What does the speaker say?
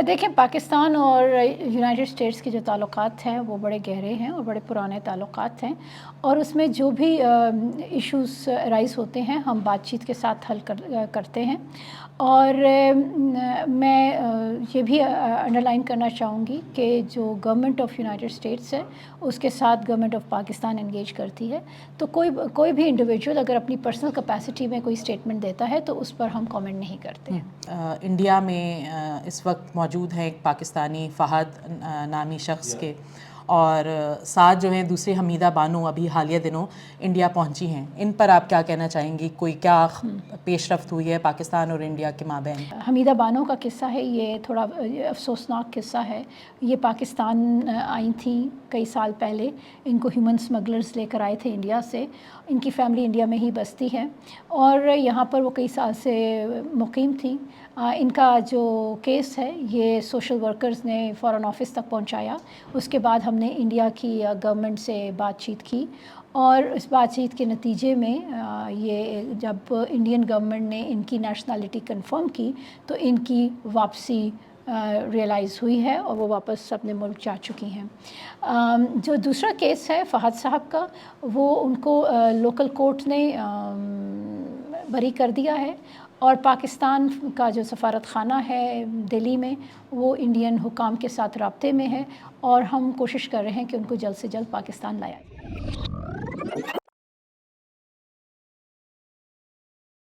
دیکھیں، پاکستان اور United States کے جو تعلقات ہیں وہ بڑے گہرے ہیں اور بڑے پرانے تعلقات ہیں، اور اس میں جو بھی ایشوز رائز ہوتے ہیں ہم بات چیت کے ساتھ حل کرتے ہیں. اور میں یہ بھی انڈر لائن کرنا چاہوں گی کہ جو گورنمنٹ آف یونائٹڈ اسٹیٹس ہے اس کے ساتھ گورنمنٹ آف پاکستان انگیج کرتی ہے. تو کوئی بھی انڈیویجول اگر اپنی پرسنل کیپیسٹی میں کوئی اسٹیٹمنٹ دیتا ہے تو اس پر ہم کامنٹ نہیں کرتے ہیں. انڈیا میں اس وقت موجود ہیں ایک پاکستانی فہد نامی شخص کے، اور ساتھ جو ہیں دوسرے حمیدہ بانو ابھی حالیہ دنوں انڈیا پہنچی ہیں. ان پر آپ کیا کہنا چاہیں گی؟ کوئی کیا پیش رفت ہوئی ہے پاکستان اور انڈیا کے مابین؟ حمیدہ بانو کا قصہ ہے، یہ تھوڑا افسوسناک قصہ ہے. یہ پاکستان آئی تھیں کئی سال پہلے. ان کو ہیومن اسمگلرز لے کر آئے تھے انڈیا سے. ان کی فیملی انڈیا میں ہی بستی ہے اور یہاں پر وہ کئی سال سے مقیم تھیں. ان کا جو کیس ہے یہ سوشل ورکرز نے فارن آفس تک پہنچایا. اس کے بعد ہم نے انڈیا کی گورنمنٹ سے بات چیت کی، اور اس بات چیت کے نتیجے میں یہ جب انڈین گورنمنٹ نے ان کی نیشنلٹی کنفرم کی تو ان کی واپسی ریئلائز ہوئی ہے اور وہ واپس اپنے ملک جا چکی ہیں. جو دوسرا کیس ہے فہد صاحب کا، وہ ان کو لوکل کورٹ نے بری کر دیا ہے، اور پاکستان کا جو سفارت خانہ ہے دلی میں وہ انڈین حکام کے ساتھ رابطے میں ہے، اور ہم کوشش کر رہے ہیں کہ ان کو جلد سے جلد پاکستان لایا جائے.